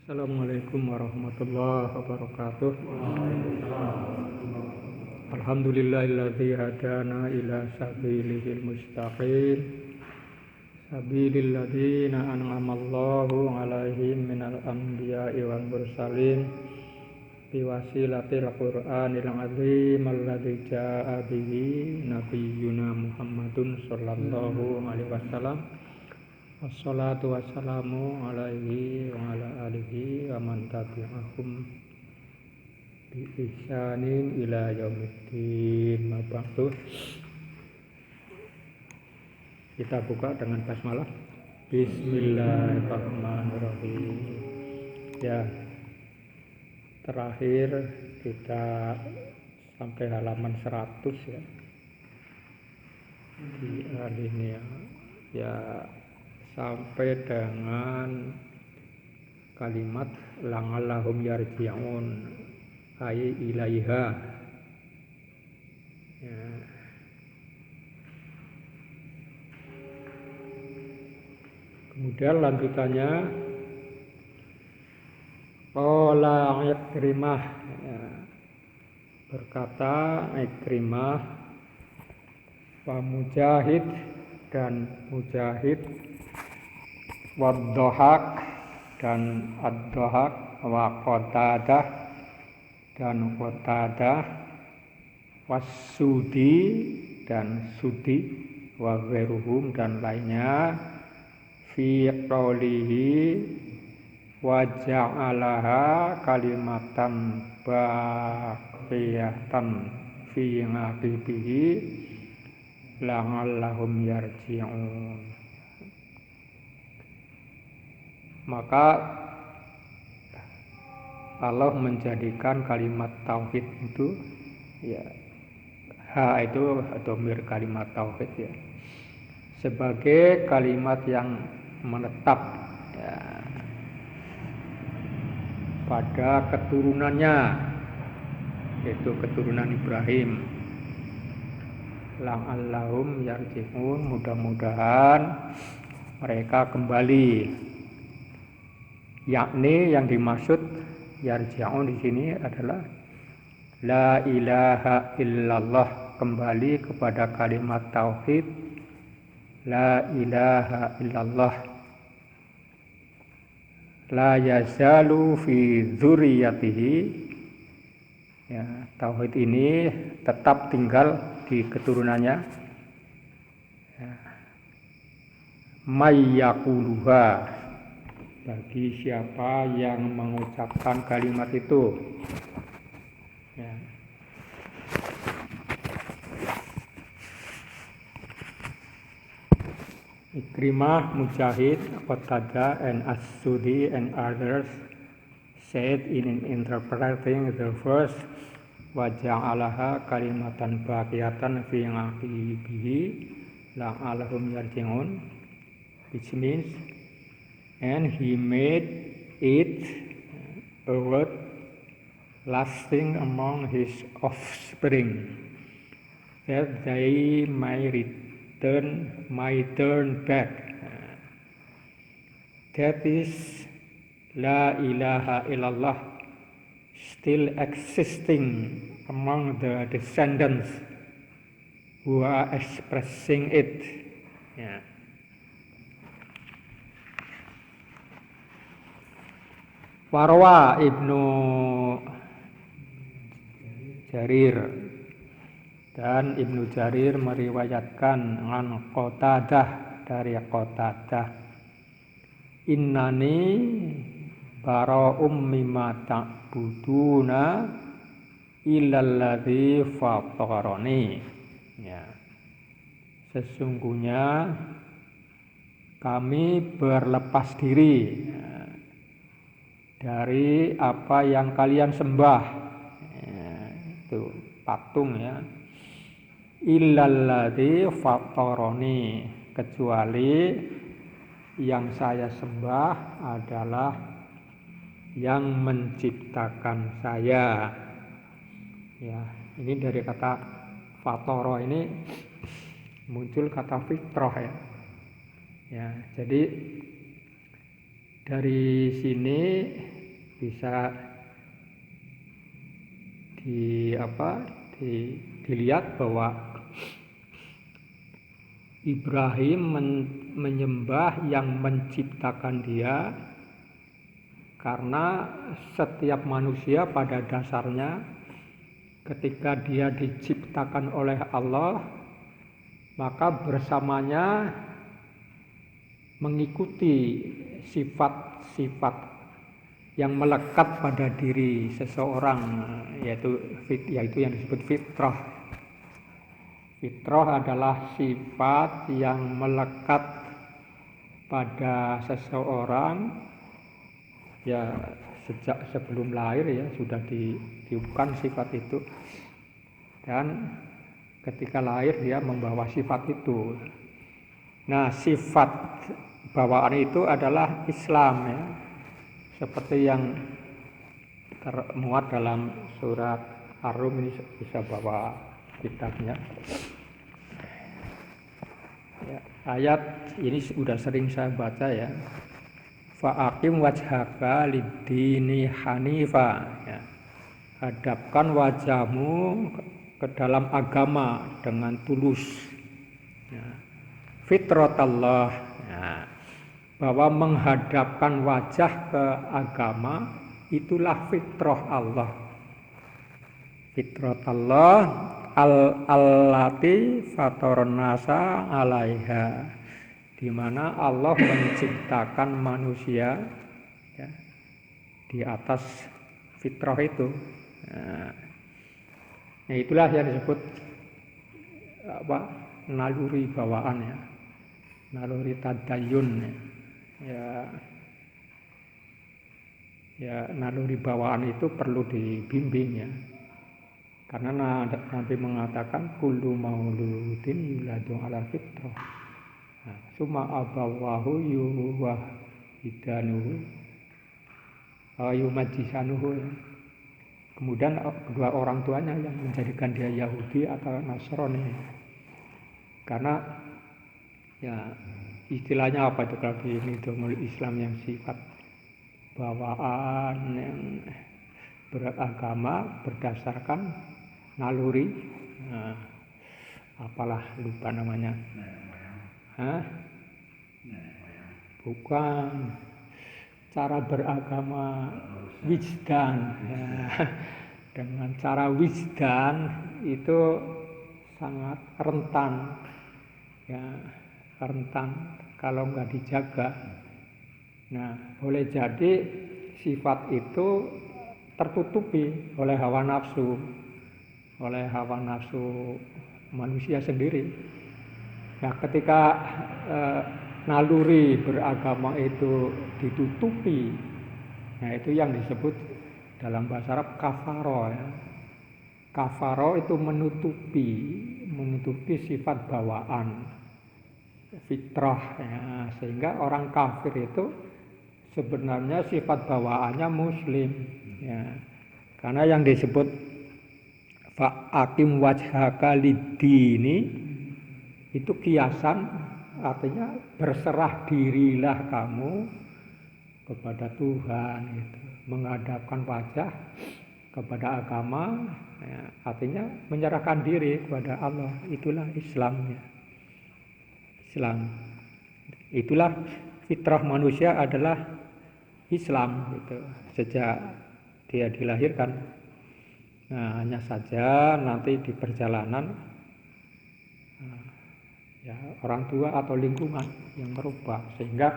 Assalamualaikum warahmatullahi wabarakatuh. Alhamdulillahilladzi hadana ila sabilil mustaqim. Sabilil ladzina an'amallahu 'alaihim minal anbiya'i wal mursalin. Biwasilatil Qur'anil 'azim alladzi jaa'a bihi nabiyyuna Muhammadun sallallahu alaihi wasallam. Wassalatu wassalamu alaihi wa ala alihi wa man tabi'ahum bi ihsanin ila yaumiddin. Mabadu. Kita buka dengan basmalah. Bismillahirrahmanirrahim. Ya, terakhir kita sampai halaman 100 ya. Di alinea ya sampai dengan kalimat la'allahum yarji'un ay ilaiha ya. Kemudian lanjutannya qala Ikrimah ya. Berkata Ikrimah wa Mujahid dan Mujahid waddohak dan addohak wa Qatadah dan Qatadah wassudi dan Sudi wa ghairuhum dan lainnya fi qawlihi wa ja'alaha kalimatan baqiyatan fi ngaqibihi la'allahum yarji'un. Maka Allah menjadikan kalimat tauhid itu ya, ha itu dhamir kalimat tauhid ya, sebagai kalimat yang menetap ya, pada keturunannya, yaitu keturunan Ibrahim. La'allahum yarji'un, mudah-mudahan mereka kembali. Yakni yang dimaksud yarji'un di sini adalah la ilaha illallah, kembali kepada kalimat tauhid la ilaha illallah, la yazalu fi dzurriyyatihi ya, tauhid ini tetap tinggal di keturunannya ya. Mayyaquluha, bagi siapa yang mengucapkan kalimat itu ya. Ikrimah, Mujahid, Qatadah and As-Sudi and others said in interpreting the verse wa ja'alaha kalimatan baqiyatan fi ngaqibihi la'allahum yarji'un, which means and he made it a word lasting among his offspring, that they might turn back. That is, la ilaha illallah still existing among the descendants who are expressing it. Yeah. Warwa Ibnu Jarir dan Ibnu Jarir meriwayatkan an Qatadah dari Qatadah, innani bara'um mimma ta'buduna illalladzi fatarani ya, sesungguhnya kami berlepas diri ya, dari apa yang kalian sembah ya, itu patung ya, illalladzi fatarani, kecuali yang saya sembah adalah yang menciptakan saya ya. Ini dari kata fatara ini muncul kata fitrah ya. Ya, jadi dari sini bisa dilihat bahwa Ibrahim menyembah yang menciptakan dia, karena setiap manusia pada dasarnya ketika dia diciptakan oleh Allah, maka bersamanya mengikuti sifat-sifat yang melekat pada diri seseorang, yaitu yang disebut fitrah. Fitrah adalah sifat yang melekat pada seseorang, ya sejak sebelum lahir ya sudah ditiupkan sifat itu, dan ketika lahir dia membawa sifat itu. Nah, sifat bawaan itu adalah Islam ya, seperti yang termuat dalam surat Ar-Rum. Ini bisa bawa kitabnya ya, ayat ini sudah sering saya baca ya. Fa'aqim wajhaka lid-dini hanifa ya. Hadapkan wajahmu ke dalam agama dengan tulus ya. Fitratallah ya. Bahwa menghadapkan wajah ke agama itulah fitrah Allah. Fitratallah allati fatarnasa alaiha, di mana Allah menciptakan manusia ya, di atas fitrah itu. Nah, itulah yang disebut naluri bawaan ya, naluri tadayun ya, naluri bawaan itu perlu dibimbing ya. Karena Nabi mengatakan kullu mauludin yuladu ala fitrah. Summa abawahu yuwahidanuhu yumajisanuhu. Kemudian kedua orang tuanya yang menjadikan dia Yahudi atau Nasrani. Karena ya istilahnya apa itu kalau di Nidhamul Islam yang sifat bawaan yang beragama berdasarkan naluri, apalah lupa namanya, bukan, cara beragama wijdan ya. Dengan cara wijdan itu sangat rentan ya, rentan kalau nggak dijaga. Nah, boleh jadi sifat itu tertutupi oleh hawa nafsu manusia sendiri. Nah, ketika naluri beragama itu ditutupi, nah itu yang disebut dalam bahasa Arab kafaro ya. Kafaro itu menutupi sifat bawaan fitrah ya, sehingga orang kafir itu sebenarnya sifat bawaannya muslim ya. Karena yang disebut fa'akim wajhaka lid-dini itu kiasan, artinya berserah dirilah kamu kepada Tuhan gitu. Menghadapkan wajah kepada agama ya, artinya menyerahkan diri kepada Allah. Itulah Islamnya. Islam itulah fitrah manusia adalah Islam gitu, sejak dia dilahirkan. Nah, hanya saja nanti di perjalanan ya orang tua atau lingkungan yang merubah sehingga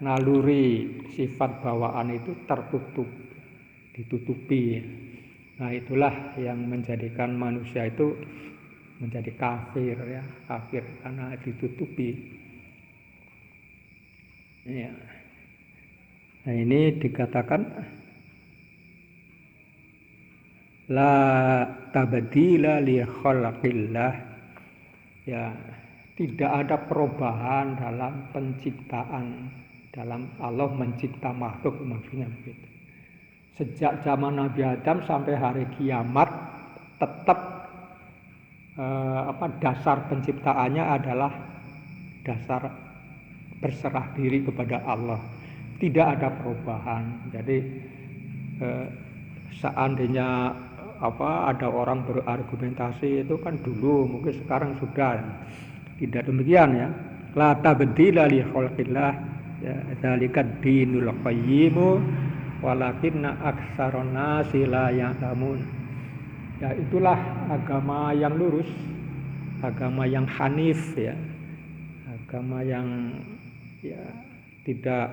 naluri sifat bawaan itu ditutupi. Nah, itulah yang menjadikan manusia itu menjadi kafir ya, kafir karena ditutupi. Ya. Nah, ini dikatakan la tabdila li khalqillah ya, tidak ada perubahan dalam penciptaan, dalam Allah mencipta makhluk, maksudnya begitu. Sejak zaman Nabi Adam sampai hari kiamat tetap dasar penciptaannya adalah dasar berserah diri kepada Allah, tidak ada perubahan. Jadi seandainya ada orang berargumentasi itu kan dulu, mungkin sekarang sudah tidak demikian ya. La tabdila li khalqillah, ya, dzalika dinul qayyim walakinna aktsarun nasi la ya'lamun. Ya itulah agama yang lurus, agama yang hanif ya. Agama yang ya tidak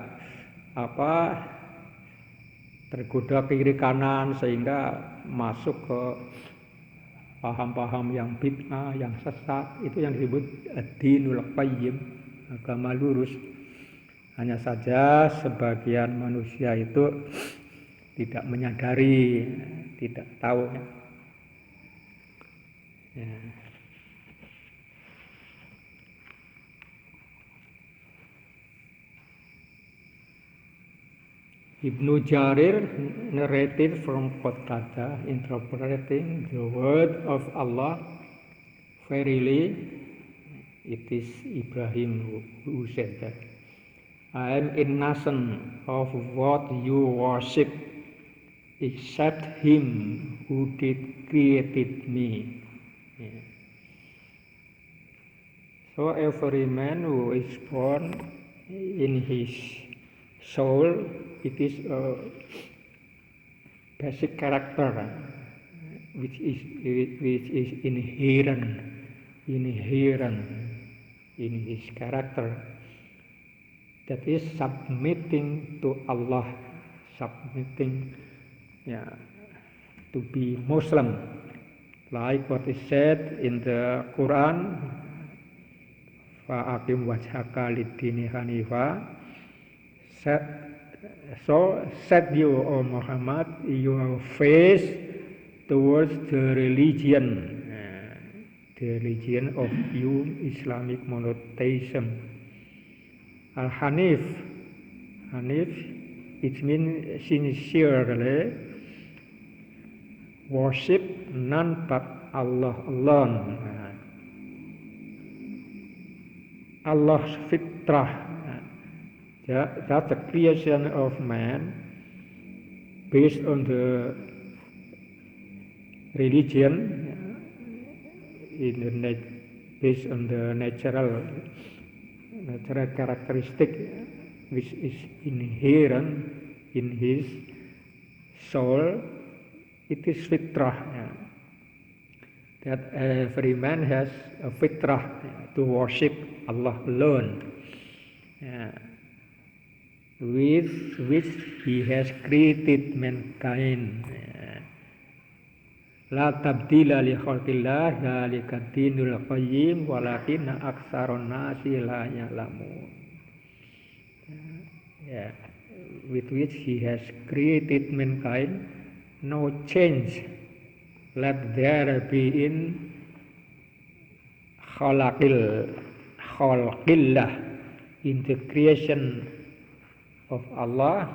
tergoda kiri kanan sehingga masuk ke paham-paham yang bid'ah, yang sesat. Itu yang disebut dinul qayyim, agama lurus. Hanya saja sebagian manusia itu tidak menyadari, tidak tahu ya. Ibnu Jarir narrated from Qatadah interpreting the word of Allah, verily it is Ibrahim who said that, I am innocent of what you worship except him who did created me. Yeah. So every man who is born in his soul, it is a basic character which is inherent in his character, that is submitting to Allah, submitting to be Muslim, like what is said in the Quran, fa'aqim wajhaka lid-dini hanifa. So set you, O Muhammad, your face towards the religion of you Islamic monotheism. Al-Hanif, it means sincerely worship none but Allah alone. Allah's fitrah, that's the creation of man based on the religion, based on the natural characteristic which is inherent in his soul. It is fitrah, that every man has a fitrah to worship Allah alone, with which he has created mankind. La tabdila li khalqillah, dzalika dinul qayyim walakinna aktsarun nasi la ya'lamun. With which he has created mankind, no change let there be in khalqillah, in the creation of Allah,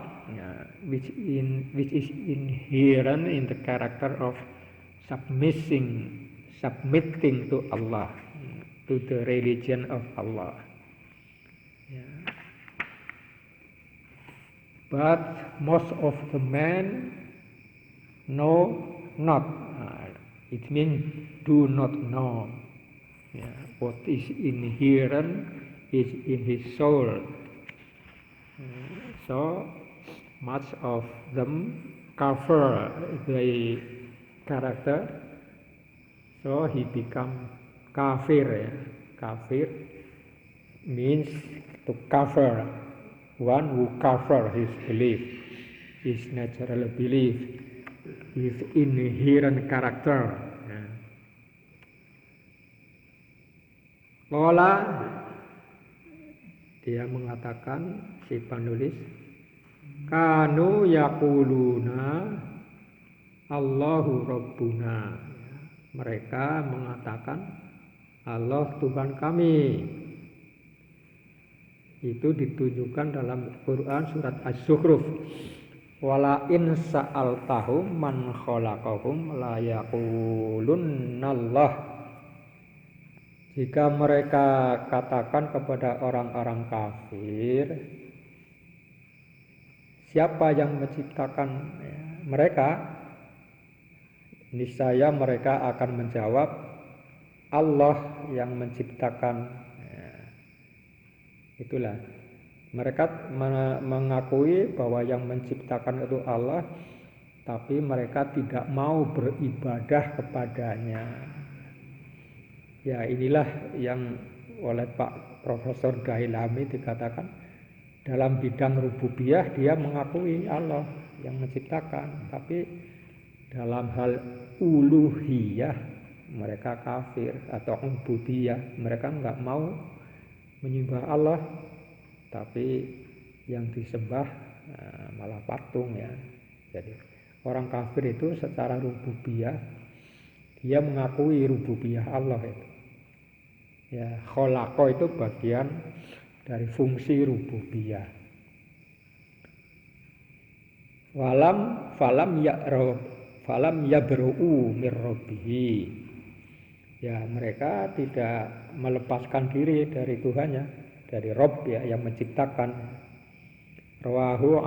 which is inherent in the character of submitting to Allah, to the religion of Allah. But most of the men know not. It means do not know. What is inherent is in his soul. So much of them cover the character, so he become kafir. Kafir means to cover, one who cover his belief, his natural belief, his inherent character. Qala, dia mengatakan, si penulis, kanu yaquluna Allahu Rabbuna. Mereka mengatakan Allah Tuhan kami. Itu ditunjukkan dalam Quran surat Az-Zukhruf. Wala in sa'altahum man khalaqahum la yaqulunnallah. Jika mereka katakan kepada orang-orang kafir, siapa yang menciptakan niscaya mereka akan menjawab Allah yang menciptakan. Itulah, mereka mengakui bahwa yang menciptakan itu Allah, tapi mereka tidak mau beribadah kepadanya. Ya, inilah yang oleh Pak Profesor Dailami dikatakan, dalam bidang rububiyah dia mengakui Allah yang menciptakan, tapi dalam hal uluhiyah mereka kafir, atau ubudiyah mereka nggak mau menyembah Allah, tapi yang disembah malah patung ya. Jadi orang kafir itu secara rububiyah dia mengakui rububiyah Allah itu. Ya, khalaqa itu bagian dari fungsi rububiyah. Falam yabra'u mir rabbihi. Ya, mereka tidak melepaskan diri dari Tuhannya, dari Rabb ya, yang menciptakan. Rawahu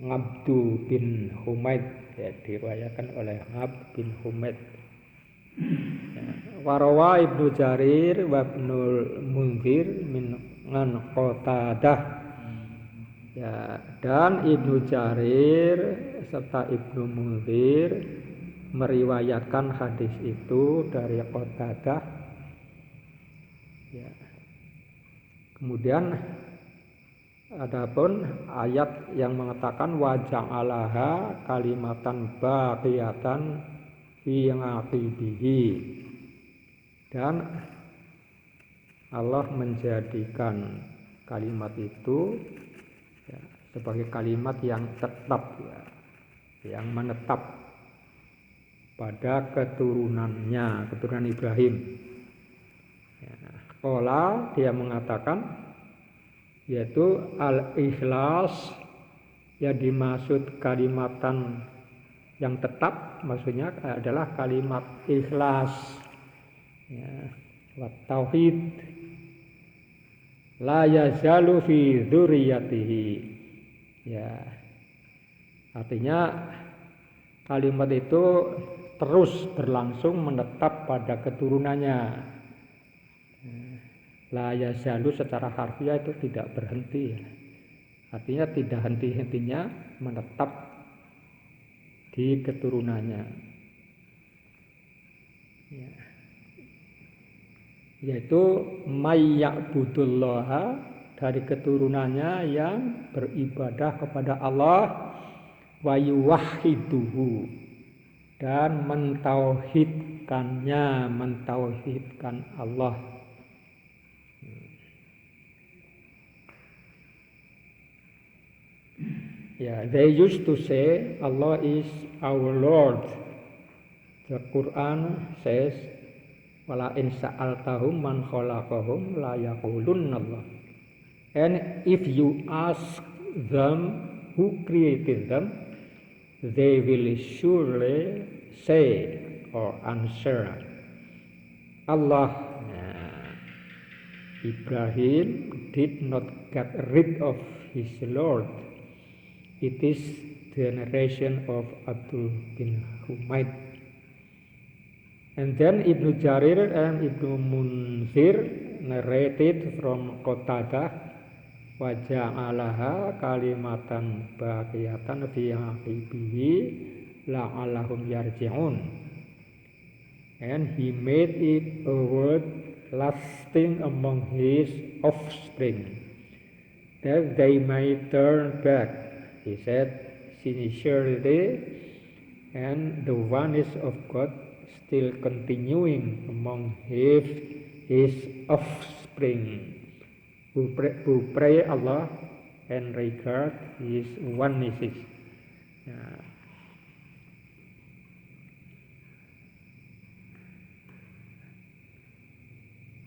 Abdu bin Humaid, ya, diriwayatkan oleh Abd bin Humaid. Warawa Ibnu Jarir wa Ibnul Munzir min Qatadah. Ya, dan Ibnu Jarir serta Ibnu Munzir meriwayatkan hadis itu dari Qatadah. Ya. Kemudian adapun ayat yang mengatakan wa ja'alaha kalimatan baqiyatan fi aqibihi, dan Allah menjadikan kalimat itu ya, sebagai kalimat yang tetap ya, yang menetap pada keturunannya, keturunan Ibrahim. Ya, Qala dia mengatakan, yaitu al-ikhlas, ya dimaksud kalimatan yang tetap maksudnya adalah kalimat ikhlas ya, wa tauhid la yazalu fi dzurriyyatihi. Ya, artinya kalimat itu terus berlangsung menetap pada keturunannya. La yazalu secara harfiah itu tidak berhenti, artinya tidak henti-hentinya menetap di keturunannya ya. Yaitu mayya'budullaha, dari keturunannya yang beribadah kepada Allah, wa yuwahhiduhu, dan mentauhidkan Allah. Yeah, they used to say Allah is our Lord. The Quran says, "Wala in sa'altahum man khalaqahum la yaqulunna Allah." And if you ask them who created them, they will surely say or answer, Allah. Ibrahim did not get rid of his Lord. It is the narration of Abdul bin Humaid. And then Ibnu Jarir and Ibnu Munzir narrated from Qatadah, wa ja'alaha kalimatan baqiyatan fi aqibihi la'allahum yarji'un. And he made it a word lasting among his offspring, that they may turn back. He said, sincerely, and the oneness of God still continuing among his offspring, who pray Allah and regard his oneness.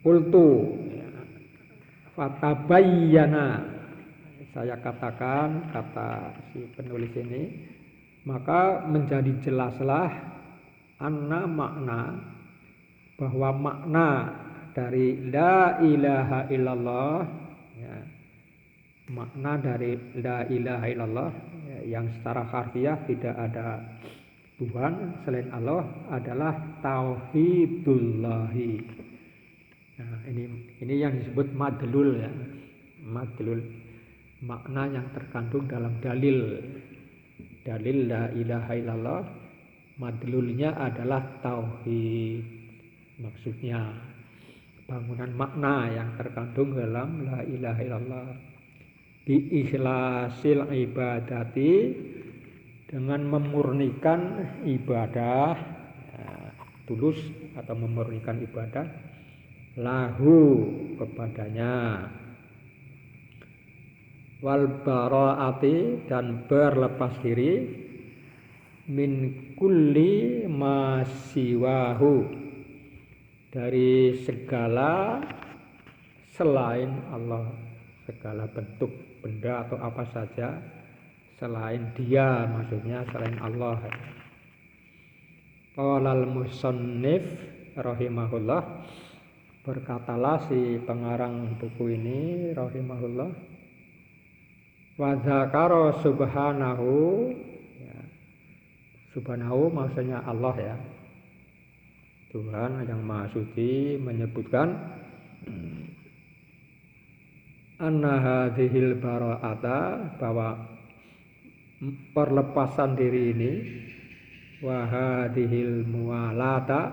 Qultu fatabayyana, saya katakan, kata si penulis ini, maka menjadi jelaslah anna makna, bahwa makna dari la ilaha illallah ya, makna dari la ilaha illallah yang secara harfiah tidak ada Tuhan selain Allah adalah tauhidullahi. Nah, ini yang disebut madlul ya. Madlul, makna yang terkandung dalam dalil la ilaha illallah, madlulnya adalah tauhid. Maksudnya bangunan makna yang terkandung dalam la ilaha illallah. Bi ikhlasil ibadati, dengan memurnikan ibadah, tulus atau memurnikan ibadah, lahu kepadanya, wal bara'ati, dan berlepas diri, min kulli masiwahu, dari segala selain Allah, segala bentuk benda atau apa saja selain Dia, maksudnya selain Allah. Qalal musannif rahimahullah, berkatalah si pengarang buku ini rahimahullah, wa dzakara subhanahu, ya, subhanahu maksudnya Allah ya, Tuhan yang Maha Suci, menyebutkan anna hadhil bara'ata, bahwa perlepasan diri ini, wa hadhil muwalata,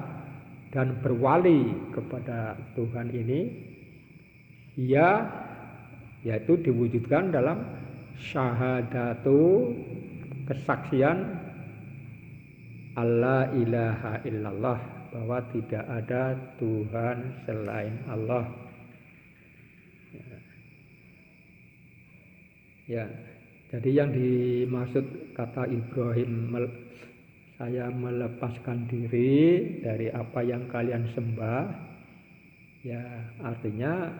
dan berwali kepada Tuhan ini, ya, yaitu diwujudkan dalam syahadatu, kesaksian alla ilaha illallah, bahwa tidak ada Tuhan selain Allah. Ya, jadi yang dimaksud kata Ibrahim, saya melepaskan diri dari apa yang kalian sembah, ya artinya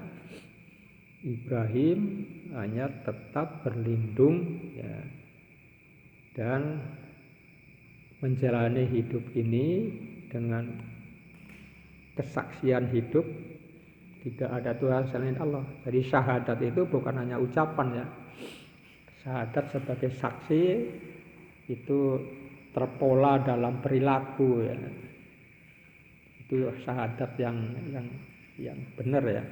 Ibrahim hanya tetap berlindung ya, dan menjalani hidup ini dengan kesaksian hidup tidak ada Tuhan selain Allah. Jadi syahadat itu bukan hanya ucapan ya. Syahadat sebagai saksi itu terpola dalam perilaku ya. Itu syahadat yang benar ya,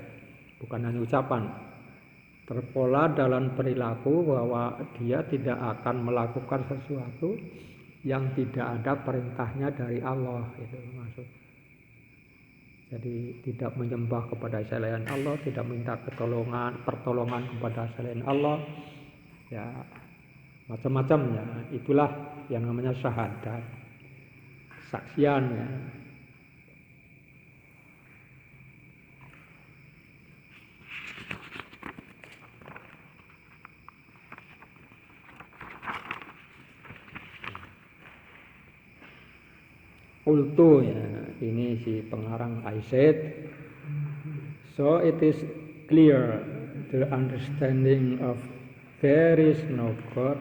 bukan hanya ucapan. Terpola dalam perilaku bahwa dia tidak akan melakukan sesuatu yang tidak ada perintahnya dari Allah, itu maksud. Jadi tidak menyembah kepada selain Allah, tidak minta pertolongan kepada selain Allah. Ya, macam-macamnya. Itulah yang namanya syahadat, kesaksian ya. Ultu ya, ini si pengarang I said, so it is clear the understanding of there is no God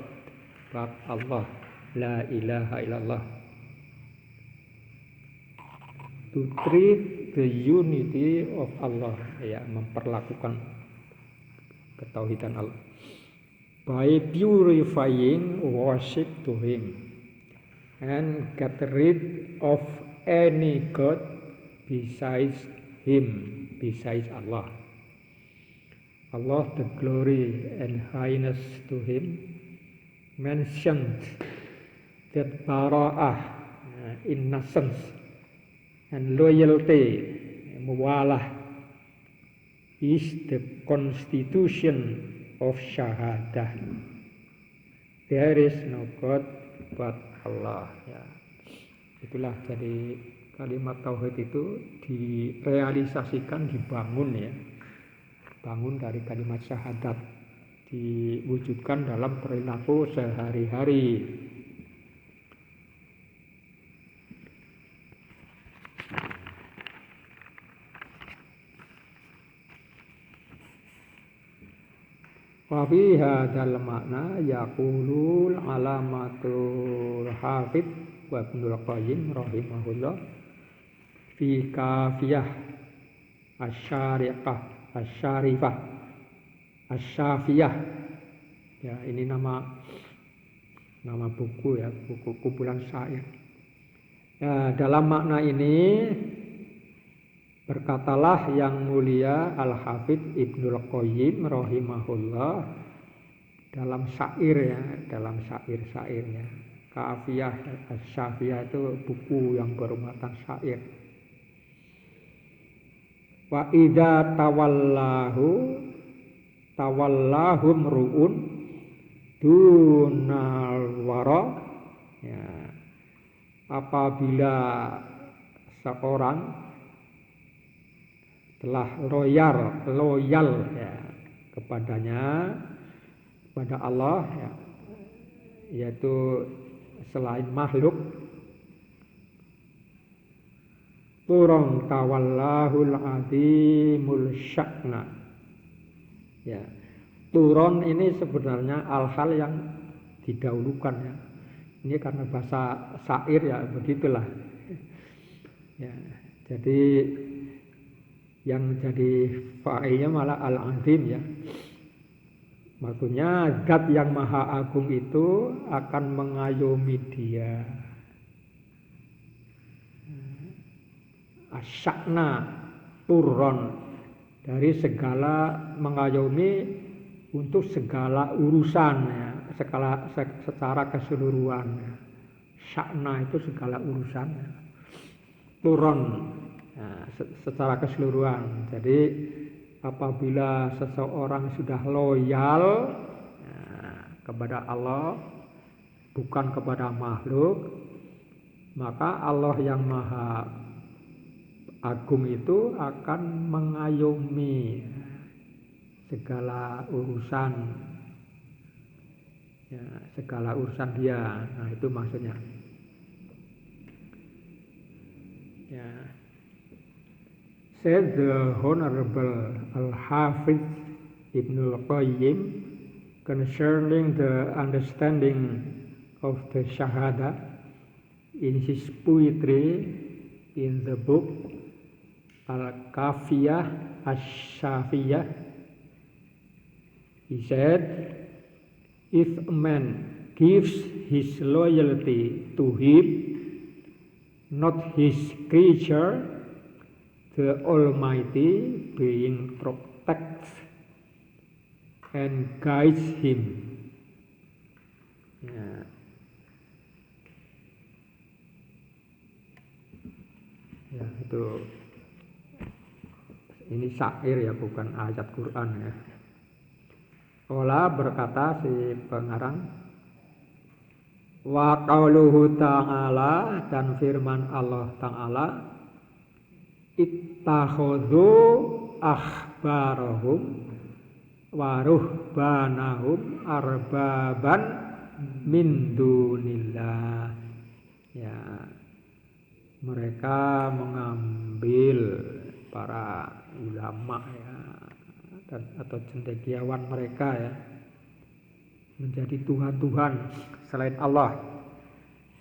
but Allah, la ilaha illallah, to treat the unity of Allah, ya, memperlakukan ketauhidan Allah, by purifying worship to Him and get rid of any God besides Him, besides Allah. Allah, the glory and highness to Him, mentioned that bara'ah, innocence, and loyalty, muwalah, is the constitution of syahadah. There is no God but Allah. Ya. Itulah jadi kalimat tauhid itu direalisasikan, dibangun ya. Bangun dari kalimat syahadat, diwujudkan dalam perilaku sehari-hari. Wa fi hadzal makna yaqulul alamatul hafidz wa Ibnul Qayyim rahimahullah fi kafiyah asyarifah Asy-Syafiyah. Ya, ini nama buku ya, buku kumpulan syair. Ya, dalam makna ini berkatalah yang mulia Al-Hafidz Ibnul Qayyim rahimahullah dalam syair ya, dalam syair-syairnya. Kafiyah Asy-Syafiyah itu buku yang bermuatan syair. Wa idza tawallahum ru'un dunal wara, ya, apabila seorang telah loyal ya kepada Allah ya, yaitu selain makhluk, turun tawallahul azimul sya'na. Ya, turun ini sebenarnya hal-hal yang didahulukan ya. Ini karena bahasa syair ya begitulah. Ya, jadi yang jadi fa'ilnya malah al-azim ya. Maksudnya zat yang maha agung itu akan mengayomi dia. Asyakna turun dari segala mengayomi untuk segala urusan ya, secara keseluruhan ya. Syakna itu segala urusan ya. Turun ya, secara keseluruhan. Jadi apabila seseorang sudah loyal ya, kepada Allah, bukan kepada makhluk, maka Allah yang maha agung itu akan mengayomi segala urusan ya, segala urusan dia. Nah, itu maksudnya ya. Said the Honorable Al-Hafidz Ibnul Qayyim concerning the understanding of the Shahada in his poetry in the book Al-Kafiyah Asy-Syafiyah. He said, if a man gives his loyalty to him, not his creature, the Almighty being protects and guides him. Ya. Ya, itu ini syair ya, bukan ayat Quran ya. Ola berkata si pengarang, wa qauluhu ta'ala, dan firman Allah Ta'ala, ittakhadhu akhbarahum wa ruhbanahum arbaban min dunillah. Ya, mereka mengambil para ulama ya, atau cendekiawan mereka ya, menjadi Tuhan-Tuhan selain Allah.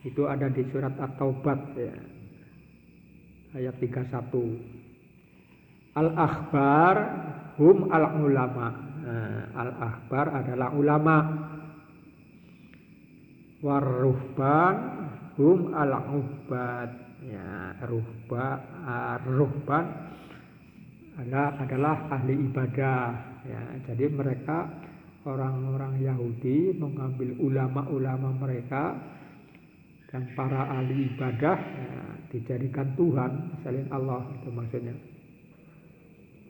Itu ada di surat At-Taubah ya, ayat 31. Al-akhbar hum al-ulama. Al-akhbar adalah ulama. War-ruhban hum al-ubad. Ya, ruhban adalah ahli ibadah ya. Jadi mereka orang-orang Yahudi mengambil ulama-ulama mereka dan para ahli ibadah ya, dijadikan Tuhan selain Allah, itu maksudnya.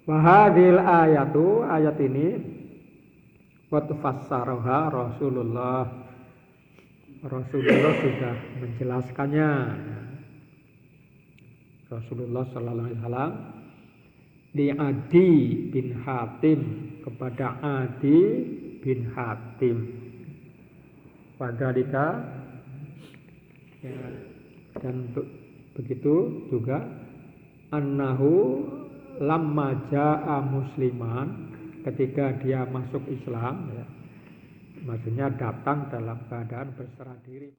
Wahadil ayatu, ayat ini wa fassaraha Rasulullah sudah menjelaskannya. Rasulullah sallallahu alaihi wasallam di Adi bin Hatim, kepada Adi bin Hatim. Padalika ya, dan begitu juga annahu lamma jaa musliman, ketika dia masuk Islam ya, maksudnya datang dalam keadaan berserah diri.